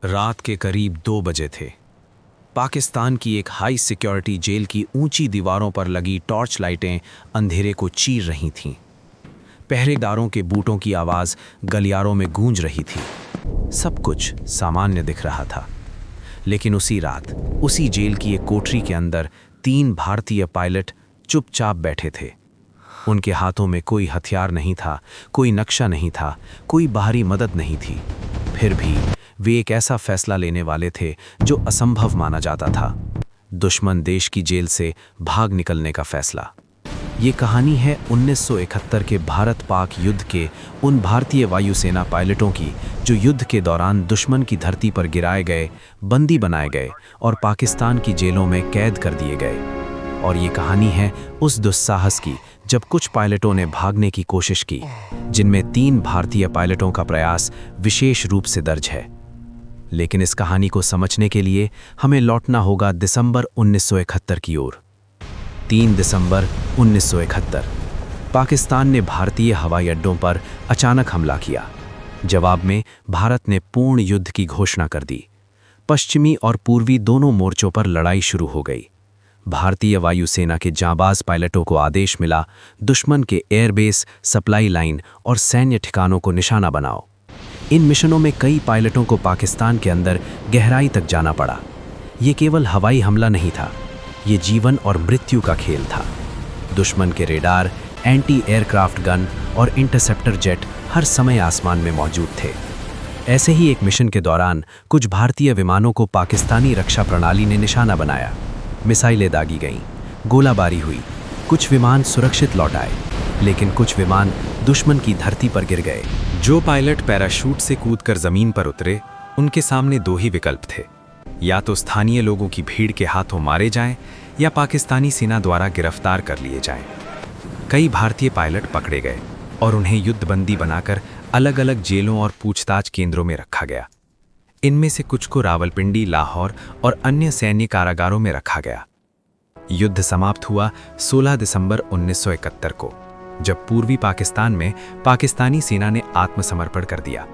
रात के करीब 2 बजे थे। पाकिस्तान की एक हाई सिक्योरिटी जेल की ऊंची दीवारों पर लगी टॉर्च लाइटें अंधेरे को चीर रही थीं। पहरेदारों के बूटों की आवाज़ गलियारों में गूंज रही थी। सब कुछ सामान्य दिख रहा था, लेकिन उसी रात उसी जेल की एक कोठरी के अंदर 3 भारतीय पायलट चुपचाप बैठे थे। उनके हाथों में कोई हथियार नहीं था, कोई नक्शा नहीं था, कोई बाहरी मदद नहीं थी। फिर भी वे एक ऐसा फैसला लेने वाले थे जो असंभव माना जाता था, दुश्मन देश की जेल से भाग निकलने का फैसला। ये कहानी है 1971 के भारत पाक युद्ध के उन भारतीय वायुसेना पायलटों की जो युद्ध के दौरान दुश्मन की धरती पर गिराए गए, बंदी बनाए गए और पाकिस्तान की जेलों में कैद कर दिए गए। और ये कहानी है उस दुस्साहस की जब कुछ पायलटों ने भागने की कोशिश की, जिनमें 3 भारतीय पायलटों का प्रयास विशेष रूप से दर्ज है। लेकिन इस कहानी को समझने के लिए हमें लौटना होगा दिसंबर 1971 की ओर। 3 दिसंबर 1971 पाकिस्तान ने भारतीय हवाई अड्डों पर अचानक हमला किया। जवाब में भारत ने पूर्ण युद्ध की घोषणा कर दी। पश्चिमी और पूर्वी दोनों मोर्चों पर लड़ाई शुरू हो गई। भारतीय वायुसेना के जांबाज पायलटों को आदेश मिला, दुश्मन के एयरबेस, सप्लाई लाइन और सैन्य ठिकानों को निशाना बनाओ। इन मिशनों में कई पायलटों को पाकिस्तान के अंदर गहराई तक जाना पड़ा। ये केवल हवाई हमला नहीं था, ये जीवन और मृत्यु का खेल था। दुश्मन के रेडार, एंटी एयरक्राफ्ट गन और इंटरसेप्टर जेट हर समय आसमान में मौजूद थे। ऐसे ही एक मिशन के दौरान कुछ भारतीय विमानों को पाकिस्तानी रक्षा प्रणाली ने निशाना बनाया। मिसाइलें दागी गईं, गोलाबारी हुई। कुछ विमान सुरक्षित लौट आए, लेकिन कुछ विमान दुश्मन की धरती पर गिर गए। जो पायलट पैराशूट से कूदकर जमीन पर उतरे, उनके सामने 2 ही विकल्प थे। या तो स्थानीय लोगों की भीड़ के हाथों मारे जाएं या पाकिस्तानी सेना द्वारा गिरफ्तार कर लिए जाएं। कई भारतीय पायलट पकड़े गए और उन्हें युद्धबंदी बनाकर अलग अलग जेलों और पूछताछ केंद्रों में रखा गया। इनमें से कुछ को रावलपिंडी, लाहौर और अन्य सैन्य कारागारों में रखा गया। युद्ध समाप्त हुआ 16 दिसंबर 1971 को, जब पूर्वी पाकिस्तान में पाकिस्तानी सेना ने आत्मसमर्पण कर दिया।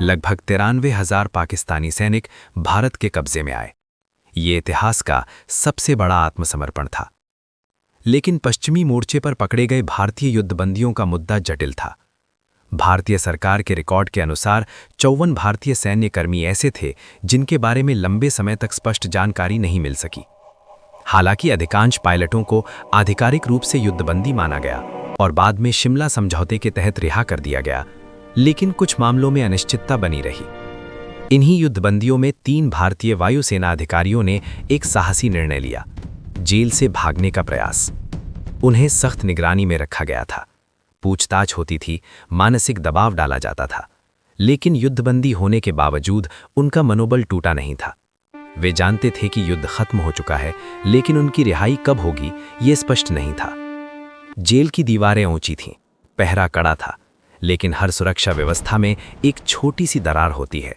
लगभग 93,000 पाकिस्तानी सैनिक भारत के कब्जे में आए। ये इतिहास का सबसे बड़ा आत्मसमर्पण था। लेकिन पश्चिमी मोर्चे पर पकड़े गए भारतीय युद्धबंदियों का मुद्दा जटिल था। भारतीय सरकार के रिकॉर्ड के अनुसार 54 भारतीय सैन्य कर्मी ऐसे थे जिनके बारे में लंबे समय तक स्पष्ट जानकारी नहीं मिल सकी। हालांकि अधिकांश पायलटों को आधिकारिक रूप से युद्धबंदी माना गया और बाद में शिमला समझौते के तहत रिहा कर दिया गया, लेकिन कुछ मामलों में अनिश्चितता बनी रही। इन्हीं युद्धबंदियों में 3 भारतीय वायुसेना अधिकारियों ने एक साहसी निर्णय लिया, जेल से भागने का प्रयास। उन्हें सख्त निगरानी में रखा गया था, पूछताछ होती थी, मानसिक दबाव डाला जाता था, लेकिन युद्धबंदी होने के बावजूद उनका मनोबल टूटा नहीं था। वे जानते थे कि युद्ध खत्म हो चुका है, लेकिन उनकी रिहाई कब होगी ये स्पष्ट नहीं था। जेल की दीवारें ऊंची थीं, पहरा कड़ा था, लेकिन हर सुरक्षा व्यवस्था में एक छोटी सी दरार होती है,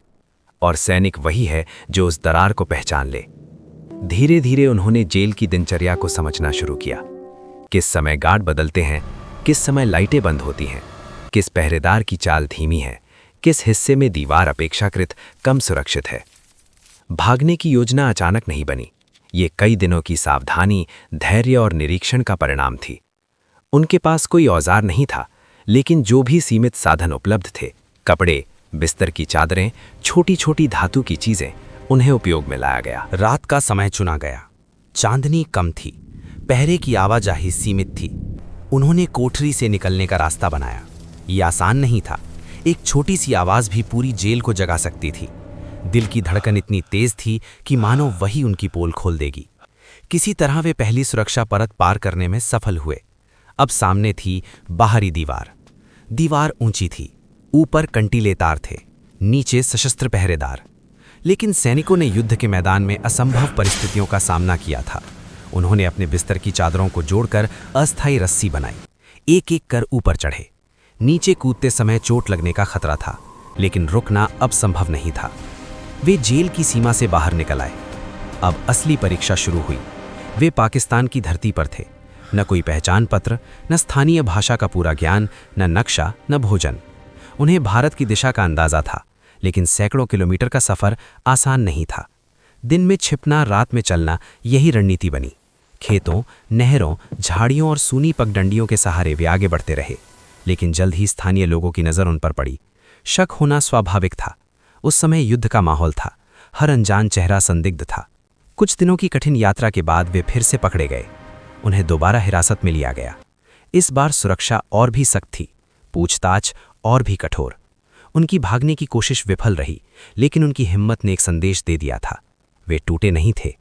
और सैनिक वही है जो उस दरार को पहचान ले। धीरे धीरे उन्होंने जेल की दिनचर्या को समझना शुरू किया। किस समय गार्ड बदलते हैं, किस समय लाइटें बंद होती हैं, किस पहरेदार की चाल धीमी है, किस हिस्से में दीवार अपेक्षाकृत कम सुरक्षित है। भागने की योजना अचानक नहीं बनी, ये कई दिनों की सावधानी, धैर्य और निरीक्षण का परिणाम थी। उनके पास कोई औजार नहीं था, लेकिन जो भी सीमित साधन उपलब्ध थे, कपड़े, बिस्तर की चादरें, छोटी छोटी धातु की चीजें, उन्हें उपयोग में लाया गया। रात का समय चुना गया। चांदनी कम थी, पहरे की आवाजाही सीमित थी। उन्होंने कोठरी से निकलने का रास्ता बनाया। ये आसान नहीं था। एक छोटी सी आवाज भी पूरी जेल को जगा सकती थी। दिल की धड़कन इतनी तेज थी कि मानो वही उनकी पोल खोल देगी। किसी तरह वे पहली सुरक्षा परत पार करने में सफल हुए। अब सामने थी बाहरी दीवार। दीवार ऊंची थी, ऊपर कंटीले तार थे, नीचे सशस्त्र पहरेदार। लेकिन सैनिकों ने युद्ध के मैदान में असंभव परिस्थितियों का सामना किया था। उन्होंने अपने बिस्तर की चादरों को जोड़कर अस्थायी रस्सी बनाई। एक एक कर ऊपर चढ़े। नीचे कूदते समय चोट लगने का खतरा था, लेकिन रुकना अब संभव नहीं था। वे जेल की सीमा से बाहर निकल आए। अब असली परीक्षा शुरू हुई। वे पाकिस्तान की धरती पर थे। न कोई पहचान पत्र, न स्थानीय भाषा का पूरा ज्ञान, न नक्शा, न भोजन। उन्हें भारत की दिशा का अंदाजा था, लेकिन सैकड़ों किलोमीटर का सफ़र आसान नहीं था। दिन में छिपना, रात में चलना, यही रणनीति बनी। खेतों, नहरों, झाड़ियों और सूनी पगडंडियों के सहारे वे आगे बढ़ते रहे, लेकिन जल्द ही स्थानीय लोगों की नज़र उन पर पड़ी। शक होना स्वाभाविक था। उस समय युद्ध का माहौल था, हर अनजान चेहरा संदिग्ध था। कुछ दिनों की कठिन यात्रा के बाद वे फिर से पकड़े गए। उन्हें दोबारा हिरासत में लिया गया। इस बार सुरक्षा और भी सख्त थी, पूछताछ और भी कठोर। उनकी भागने की कोशिश विफल रही, लेकिन उनकी हिम्मत ने एक संदेश दे दिया था। वे टूटे नहीं थे।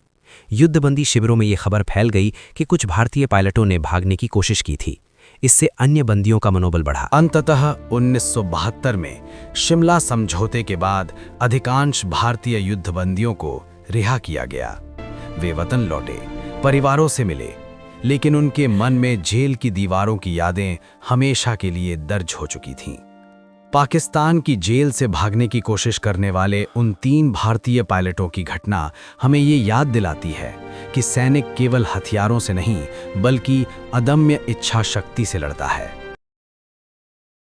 युद्धबंदी शिविरों में ये खबर फैल गई कि कुछ भारतीय पायलटों ने भागने की कोशिश की थी। इससे अन्य बंदियों का मनोबल बढ़ा। अंततः 1972 में शिमला समझौते के बाद अधिकांश भारतीय युद्धबंदियों को रिहा किया गया। वे वतन लौटे, परिवारों से मिले, लेकिन उनके मन में जेल की दीवारों की यादें हमेशा के लिए दर्ज हो चुकी थीं। पाकिस्तान की जेल से भागने की कोशिश करने वाले उन 3 भारतीय पायलटों की घटना हमें ये याद दिलाती है कि सैनिक केवल हथियारों से नहीं, बल्कि अदम्य इच्छा शक्ति से लड़ता है।